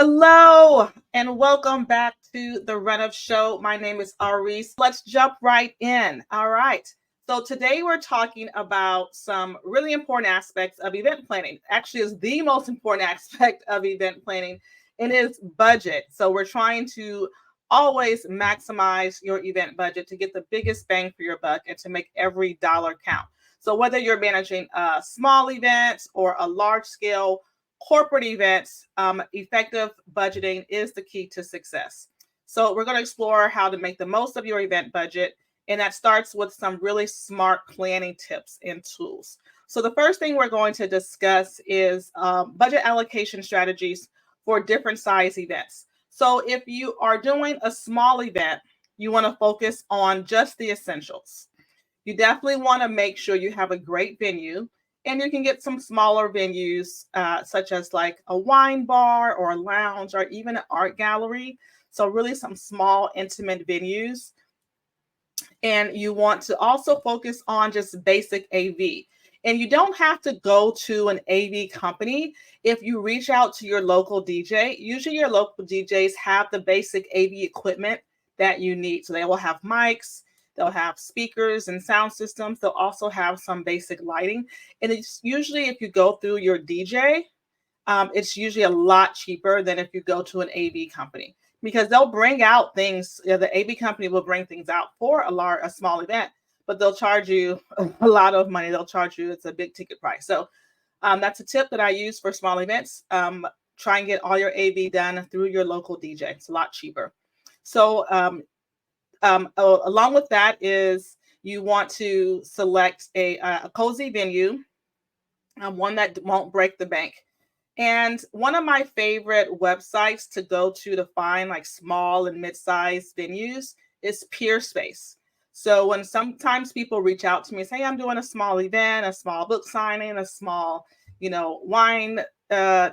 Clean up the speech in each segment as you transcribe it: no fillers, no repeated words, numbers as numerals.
Hello and welcome back to the Run Of Show. My name is Aurice. Let's jump right in. All right. So today we're talking about some really important aspects of event planning. Actually, is the most important aspect of event planning, and is budget. So we're trying to always maximize your event budget to get the biggest bang for your buck and to make every dollar count. So whether you're managing a small event or a large scale corporate events, effective budgeting is the key to success. So we're going to explore how to make the most of your event budget, and that starts with some really smart planning tips and tools. So the first thing we're going to discuss is budget allocation strategies for different size events. So if you are doing a small event, you want to focus on just the essentials. You definitely want to make sure you have a great venue, and you can get some smaller venues, such as like a wine bar or a lounge or even an art gallery. So really some small, intimate venues. And you want to also focus on just basic AV. And you don't have to go to an AV company. If you reach out to your local DJ, usually your local DJs have the basic AV equipment that you need. So they will have mics, they'll have speakers and sound systems. They'll also have some basic lighting. And it's usually, if you go through your DJ, it's usually a lot cheaper than if you go to an AV company, because they'll bring out things. The AV company will bring things out for a small event, but they'll charge you a lot of money. They'll charge you, it's a big ticket price. So that's a tip that I use for small events. Try and get all your AV done through your local DJ. It's a lot cheaper. So along with that is you want to select a cozy venue, one that won't break the bank. And one of my favorite websites to go to find like small and mid-sized venues is Peerspace. So when sometimes people reach out to me and say, hey, I'm doing a small event, a small book signing, a small, wine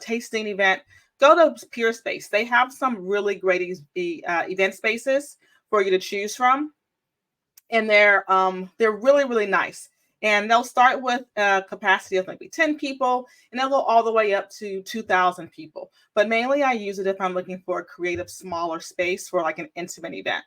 tasting event, go to Peerspace. They have some really great event spaces for you to choose from. And they're really, really nice. And they'll start with a capacity of maybe 10 people, and they'll go all the way up to 2,000 people. But mainly I use it if I'm looking for a creative, smaller space for like an intimate event.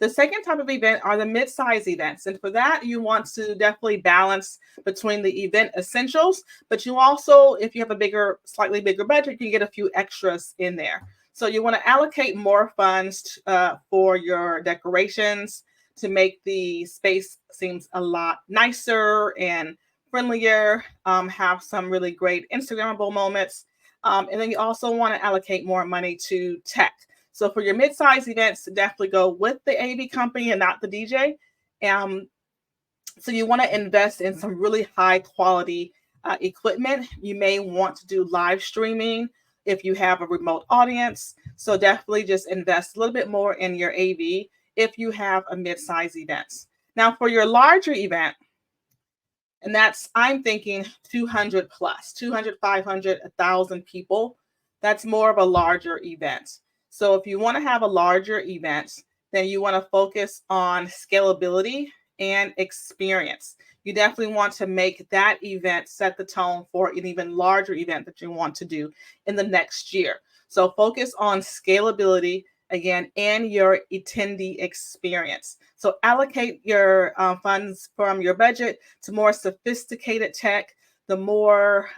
The second type of event are the mid-size events. And for that, you want to definitely balance between the event essentials, but you also, if you have a slightly bigger budget, you can get a few extras in there. So you want to allocate more funds for your decorations, to make the space seems a lot nicer and friendlier, have some really great Instagrammable moments. And then you also want to allocate more money to tech. So for your mid-size events, definitely go with the AV company and not the DJ. So you want to invest in some really high quality equipment. You may want to do live streaming if you have a remote audience. So definitely just invest a little bit more in your AV if you have a mid-size event. Now for your larger event, and I'm thinking 200 plus, 200, 500, 1,000 people, that's more of a larger event. So if you want to have a larger event, then you want to focus on scalability and experience. You definitely want to make that event set the tone for an even larger event that you want to do in the next year. So focus on scalability, again, and your attendee experience. So allocate your funds from your budget to more sophisticated tech, the more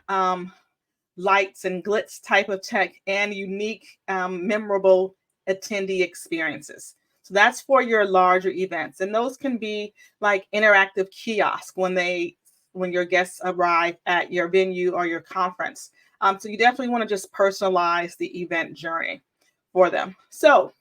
lights and glitz type of tech, and unique, memorable attendee experiences. So that's for your larger events. And those can be like interactive kiosks when your guests arrive at your venue or your conference. So you definitely want to just personalize the event journey for them. So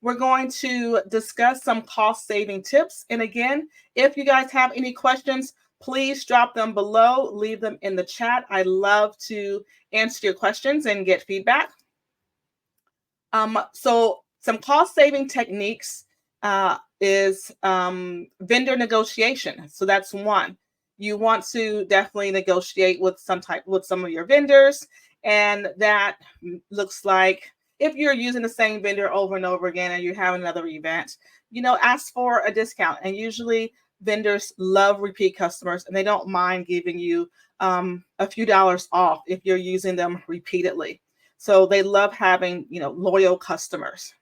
we're going to discuss some cost saving tips. And again, if you guys have any questions, please drop them below, leave them in the chat. I love to answer your questions and get feedback. So some cost saving techniques is vendor negotiation. So that's one. You want to definitely negotiate with some of your vendors, and that looks like, if you're using the same vendor over and over again and you have another event, ask for a discount. And usually vendors love repeat customers, and they don't mind giving you a few dollars off if you're using them repeatedly. So they love having, loyal customers.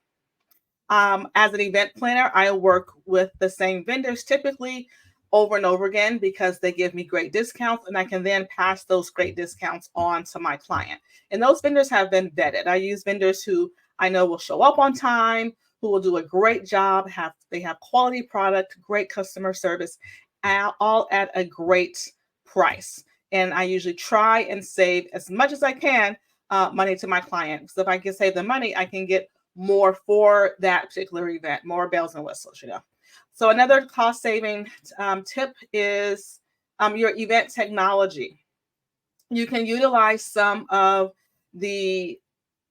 As an event planner, I work with the same vendors typically over and over again because they give me great discounts, and I can then pass those great discounts on to my client. And those vendors have been vetted. I use vendors who I know will show up on time, who will do a great job, they have quality product, great customer service, all at a great price. And I usually try and save as much as I can money to my client. So if I can save the money, I can get more for that particular event, more bells and whistles. So another cost saving tip is your event technology. You can utilize some of the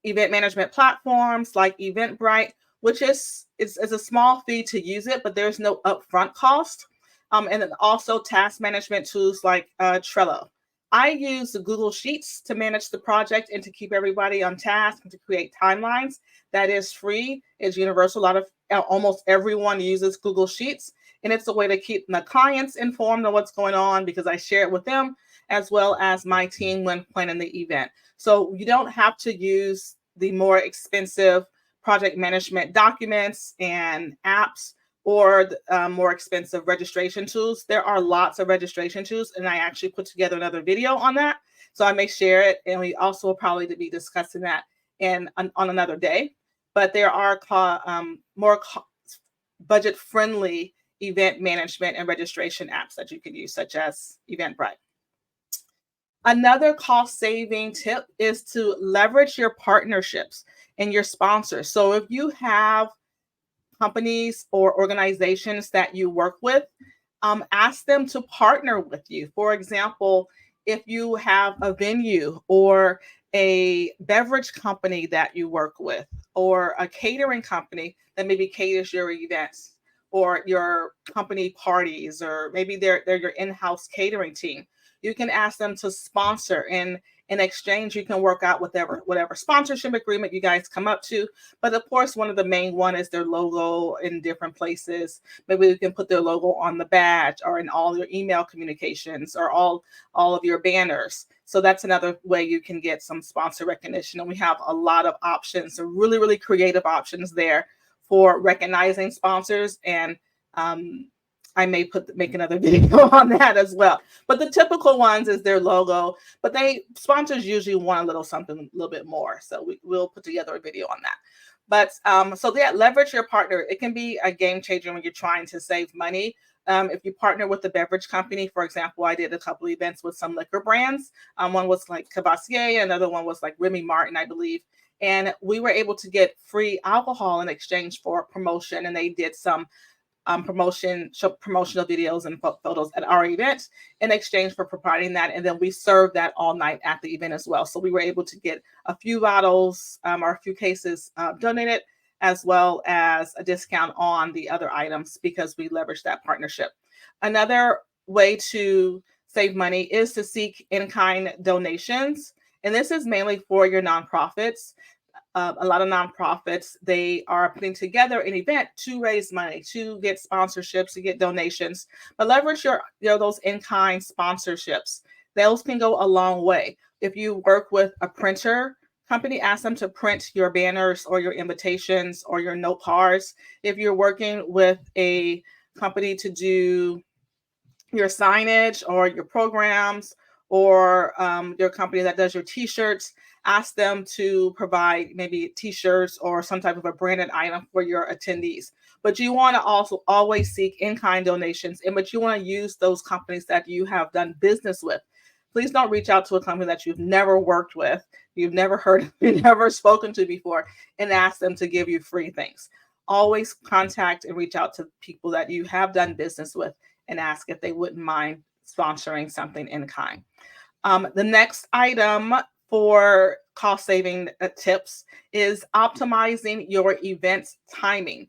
event management platforms like Eventbrite, which is a small fee to use it, but there's no upfront cost. And then also task management tools like Trello. I use the Google Sheets to manage the project and to keep everybody on task and to create timelines. That is free. It's universal. Almost everyone uses Google Sheets, and it's a way to keep the clients informed of what's going on because I share it with them as well as my team when planning the event. So you don't have to use the more expensive project management documents and apps or more expensive registration tools. There are lots of registration tools, and I actually put together another video on that. So I may share it, and we also will probably be discussing that on another day. But there are more budget-friendly event management and registration apps that you can use, such as Eventbrite. Another cost-saving tip is to leverage your partnerships and your sponsors. So if you have companies or organizations that you work with, ask them to partner with you. For example, if you have a venue or a beverage company that you work with, or a catering company that maybe caters your events or your company parties, or maybe they're your in-house catering team, you can ask them to sponsor, and in exchange you can work out whatever sponsorship agreement you guys come up to. But of course, one of the main one is their logo in different places. Maybe you can put their logo on the badge or in all your email communications or all of your banners. So that's another way you can get some sponsor recognition. And we have a lot of options, so really, really creative options there for recognizing sponsors. And I may make another video on that as well. But the typical ones is their logo, but sponsors usually want a little bit more. So we'll put together a video on that. But leverage your partner. It can be a game changer when you're trying to save money. If you partner with the beverage company, for example, I did a couple of events with some liquor brands. One was like Cavassier, another one was like Remy Martin, I believe. And we were able to get free alcohol in exchange for promotion. And they did some promotional videos and photos at our event in exchange for providing that. And then we served that all night at the event as well. So we were able to get a few bottles or a few cases donated, as well as a discount on the other items because we leveraged that partnership. Another way to save money is to seek in-kind donations. And this is mainly for your nonprofits. A lot of nonprofits, they are putting together an event to raise money, to get sponsorships, to get donations. But leverage those in-kind sponsorships. Those can go a long way. If you work with a printer company, ask them to print your banners or your invitations or your note cards. If you're working with a company to do your signage or your programs, or your company that does your t-shirts, ask them to provide maybe t-shirts or some type of a branded item for your attendees. But you want to also always seek in-kind donations, but you want to use those companies that you have done business with. Please don't reach out to a company that you've never worked with, you've never heard, you've never spoken to before, and ask them to give you free things. Always contact and reach out to people that you have done business with and ask if they wouldn't mind sponsoring something in kind. The next item for cost saving tips is optimizing your event timing.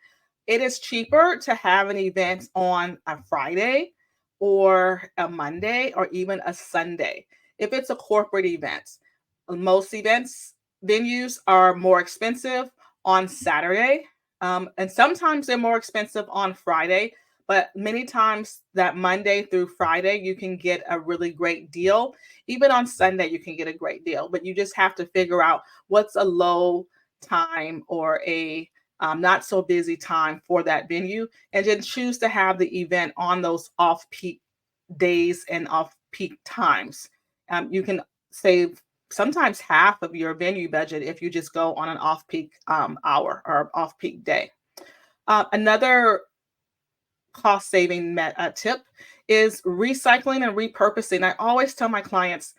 It is cheaper to have an event on a Friday or a Monday or even a Sunday. If it's a corporate event, most venues are more expensive on Saturday, and sometimes they're more expensive on Friday. But many times that Monday through Friday, you can get a really great deal. Even on Sunday, you can get a great deal, but you just have to figure out what's a low time or a not so busy time for that venue, and then choose to have the event on those off peak days and off peak times. You can save sometimes half of your venue budget if you just go on an off peak hour or off peak day. Another cost saving tip is recycling and repurposing. I always tell my clients,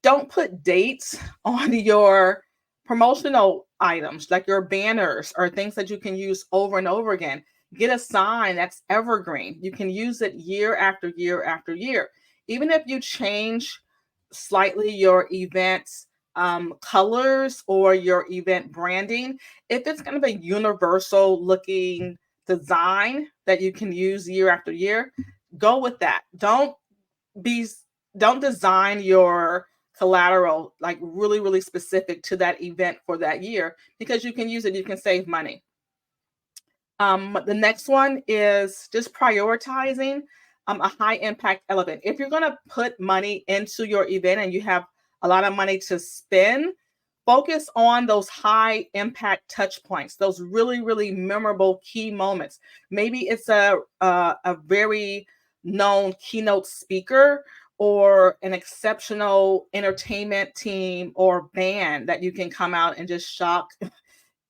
don't put dates on your promotional items like your banners or things that you can use over and over again. Get a sign that's evergreen. You can use it year after year after year. Even if you change slightly your events colors or your event branding, if it's kind of a universal looking design that you can use year after year, go with that. Be don't design your collateral like really, really specific to that event for that year, because you can use it, you can save money. The next one is just prioritizing a high impact element. If you're going to put money into your event and you have a lot of money to spend, focus on those high impact touch points, those really, really memorable key moments. Maybe it's a very known keynote speaker or an exceptional entertainment team or band that you can come out and just shock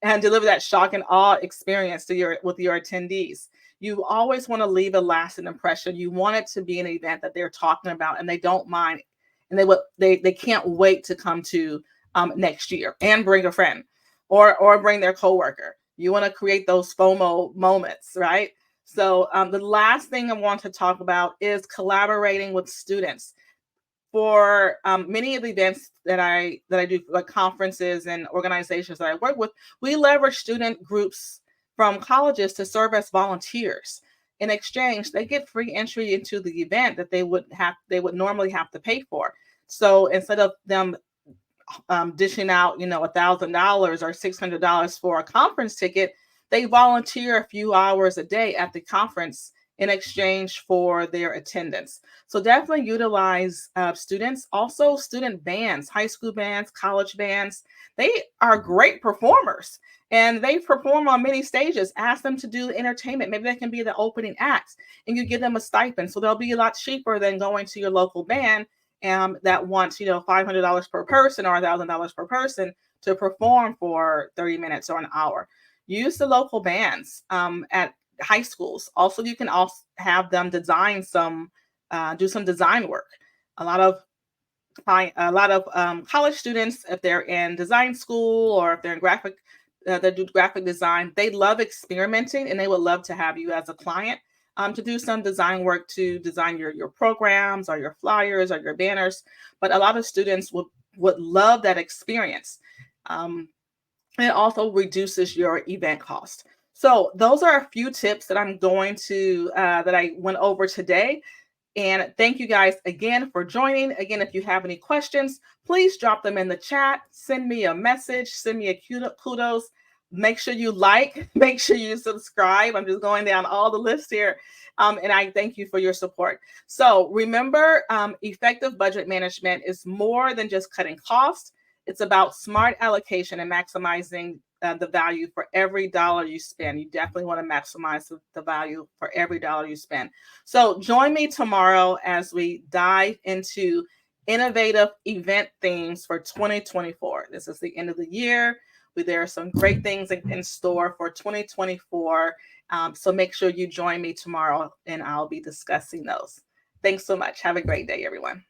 and deliver that shock and awe experience to your attendees. You always want to leave a lasting impression. You want it to be an event that they're talking about and they don't mind, and they can't wait to come to next year and bring a friend or bring their coworker. You want to create those FOMO moments, right? So the last thing I want to talk about is collaborating with students. For many of the events that I do, like conferences and organizations that I work with, we leverage student groups from colleges to serve as volunteers. In exchange, they get free entry into the event that they would normally have to pay for. So instead of them dishing out, $1,000 or $600 for a conference ticket, they volunteer a few hours a day at the conference in exchange for their attendance. So definitely utilize students. Also, student bands, high school bands, college bands, they are great performers and they perform on many stages. Ask them to do entertainment. Maybe they can be the opening act and you give them a stipend. So they'll be a lot cheaper than going to your local band that wants, $500 per person or $1,000 per person to perform for 30 minutes or an hour. Use the local bands at high schools. Also, you can also have them design do some design work. A lot of college students, if they're in design school or if they're in they do graphic design, they love experimenting and they would love to have you as a client to do some design work to design your programs or your flyers or your banners. But a lot of students would love that experience. It also reduces your event cost. So those are a few tips that I'm going to that I went over today. And thank you guys again for joining. Again, if you have any questions, please drop them in the chat. Send me a message. Send me a kudos. Make sure you like. Make sure you subscribe. I'm just going down all the lists here. And I thank you for your support. So remember, effective budget management is more than just cutting costs. It's about smart allocation and maximizing the value for every dollar you spend. You definitely want to maximize the value for every dollar you spend. So join me tomorrow as we dive into innovative event themes for 2024. This is the end of the year. There are some great things in store for 2024. So make sure you join me tomorrow and I'll be discussing those. Thanks so much. Have a great day, everyone.